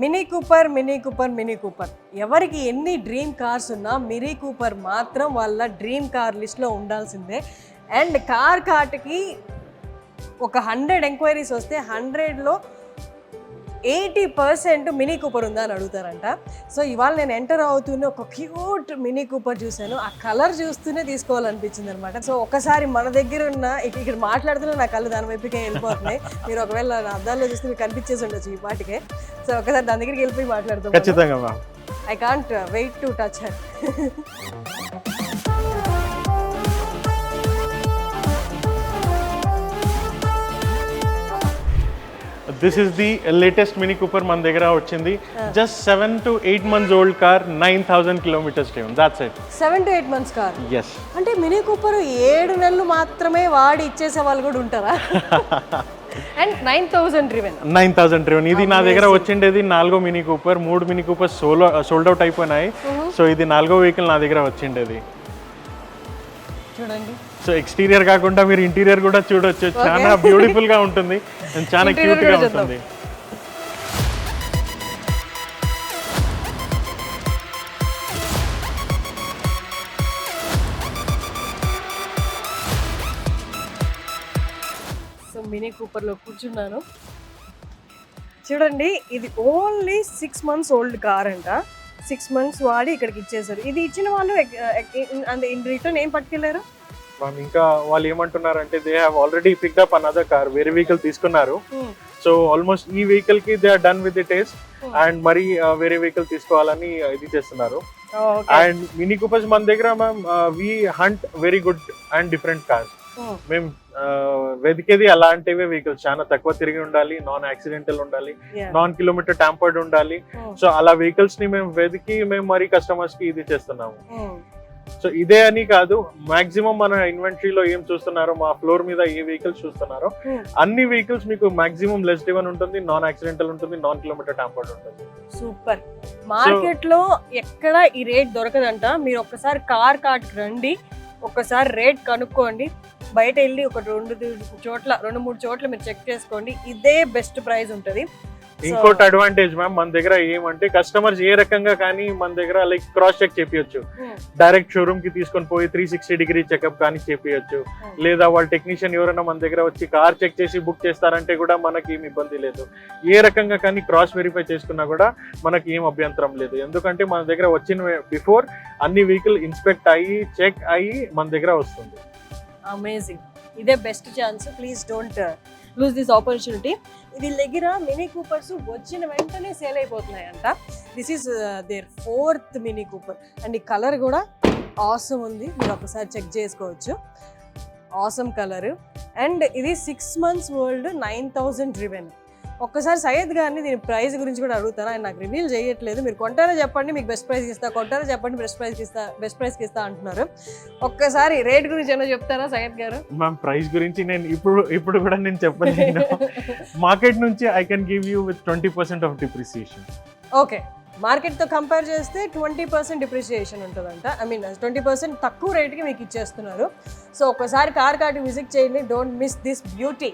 Mini Cooper mini Cooper mini Cooper ఎవరికి ఎన్ని dream cars ఉన్నా మినీ కూపర్ మాత్రం వాళ్ళ డ్రీమ్ కార్ లిస్ట్లో ఉండాల్సిందే. అండ్ కార్ట్కి ఒక 100 ఎంక్వైరీస్ వస్తే 100లో 80% మినీ కూపర్ ఉందా అని అడుగుతారంట. సో ఇవాళ నేను ఎంటర్ అవుతూనే ఒక క్యూట్ మినీ కూపర్ చూశాను. ఆ కలర్ చూస్తూనే తీసుకోవాలనిపించింది అనమాట. సో ఒకసారి మన దగ్గర ఉన్న ఇక్కడ మాట్లాడుతూనే నా కళ్ళు దాని వైపుకే వెళ్ళిపోతున్నాయి. మీరు ఒకవేళ నా అద్దాల్లో చూస్తే మీకు కనిపించేసి ఉండొచ్చు ఈ పాటికే. సో ఒకసారి దాని దగ్గరికి వెళ్ళిపోయి మాట్లాడుతాం. ఖచ్చితంగా. I can't wait to touch her. This is the latest Mini Cooper మన దగ్గర వచ్చింది. Just 7 to 8 months old car, 9000 kilometers driven. That's it. 7 to 8 months కార్. Yes. అంటే మినీ కూపర్ 7 నెలలు మాత్రమే వాడి ఇచ్చేసే వాళ్ళు కూడా ఉంటారా? And 9000 driven. 9000 driven. ఇది నా దగ్గర వచ్చిండేది 4వ Mini Cooper. 3 Mini Cooper sold out అయిపోయినాయి. సో ఇది 4వ వెహికల్ నా దగ్గర వచ్చిండేది. చూడండి. సో ఎక్స్టీరియర్ కాకుండా మీరు ఇంటీరియర్ కూడా చూడొచ్చు. చాలా బ్యూటిఫుల్ గా ఉంటుంది, చాలా క్యూట్ గా ఉంటుంది. సో మినీ కూపర్ లో కూర్చున్నాను. చూడండి, ఇది ఓన్లీ 6 months ఓల్డ్ కార్ అంట. 6 months వాడి ఇక్కడికి ఇచ్చేసారు. ఇది ఇచ్చిన వాళ్ళు ఇన్ రిటర్న్ ఏం పట్టుకెళ్ళారు? ఇంకా వాళ్ళు ఏమంటున్నారంటే they have already picked up another car, వేరే వెహికల్ తీసుకున్నారు. సో ఆల్మోస్ట్ ఈ వెహికల్ కి they are done with the test and మరి వేరే వెహికల్ తీసుకోవాలని ఇది చేస్తున్నారు. అండ్ మినీ కూపర్స్ మన దగ్గర ma'am we hunt very good and different cars. మేము వెతికేది అలాంటివే వెహికల్స్, చాలా తక్కువ తిరిగి ఉండాలి, నాన్ యాక్సిడెంటల్ ఉండాలి, నాన్ కిలోమీటర్ ట్యాంపర్డ్ ఉండాలి. సో అలా వెహికల్స్ ని మేము వెతికి మేము మరి కస్టమర్స్ కి ఇది చేస్తున్నాము. సో ఇదే అని కాదు, మాక్సిమం మన ఇన్వెంటరీలో ఏం చూస్తున్నారో, మా ఫ్లోర్ మీద ఏ వెహికల్స్ చూస్తున్నారో అన్ని వెహికల్స్ మీకు మాక్సిమం లెస్ డ్రివెన్ ఉంటుంది, నాన్ యాక్సిడెంటల్ ఉంటుంది, నాన్ కిలోమీటర్ ట్యాంపర్డ్ ఉంటుంది. సూపర్. మార్కెట్ లో ఎక్కడ ఈ రేట్ దొరకదంట. మీరు ఒక్కసారి కార్ట్ రండి, ఒక్కసారి రేట్ కనుక్కోండి. బయట వెళ్ళి ఒక 2-3 చోట్ల మీరు చెక్ చేసుకోండి. ఇదే బెస్ట్ ప్రైస్ ఉంటుంది. ఇంకోటి అడ్వాంటేజ్ మ్యామ్ మన దగ్గర ఏమంటే కస్టమర్స్ ఏ రకంగా కానీ మన దగ్గర లైక్ క్రాస్ చెక్ చేపియొచ్చు. డైరెక్ట్ షోరూమ్ కి తీసుకొని పోయి 360-degree చెకప్ కానీ చేపియొచ్చు. లేదా వాళ్ళ టెక్నీషియన్ ఎవరైనా మన దగ్గర వచ్చి కార్ చెక్ చేసి బుక్ చేస్తారంటే కూడా మనకి ఏం ఇబ్బంది లేదు. ఏ రకంగా కానీ క్రాస్ వెరిఫై చేసుకున్నా కూడా మనకి ఏం అభ్యంతరం లేదు. ఎందుకంటే మన దగ్గర వచ్చిన బిఫోర్ అన్ని వెహికల్ ఇన్స్పెక్ట్ అయ్యి చెక్ అయ్యి మన దగ్గర వస్తుంది. అమేజింగ్. ఇదే best chance. Please don't lose this opportunity. ఇది దగ్గర మినీ కూపర్స్ వచ్చిన వెంటనే సేల్ అయిపోతున్నాయంట. This is their 4th Mini Cooper. And ఈ కలర్ కూడా ఆసమ్ ఉంది, మీరు ఒకసారి చెక్ చేసుకోవచ్చు. Awesome colour. అండ్ ఇది 6 months ఓల్డ్, 9000 driven. ఒక్కసారి సయ్యద్ గారిని దీని ప్రైస్ గురించి కూడా అడుగుతాను. ఆయన నాకు రివీల్ చేయట్లేదు. మీరు కొంటారో చెప్పండి, మీకు బెస్ట్ ప్రైస్ ఇస్తా, కొంటారో చెప్పండి, బెస్ట్ ప్రైస్కి ఇస్తా అంటున్నారు. ఒక్కసారి రేట్ గురించి ఏమో చెప్తారా సయ్యద్ గారు? మ్యామ్ ప్రైస్ గురించి నేను ఇప్పుడు కూడా నేను చెప్పలేను. మార్కెట్ నుంచి I can give you with 20% off depreciation. Okay. మార్కెట్తో కంపేర్ చేస్తే 20% డిప్రిసియేషన్ ఉంటుందంట. ఐ మీన్ 20% తక్కువ రేట్కి మీకు ఇచ్చేస్తున్నారు. సో ఒకసారి కార్ట్ విజిట్ చేయండి. Don't miss this beauty.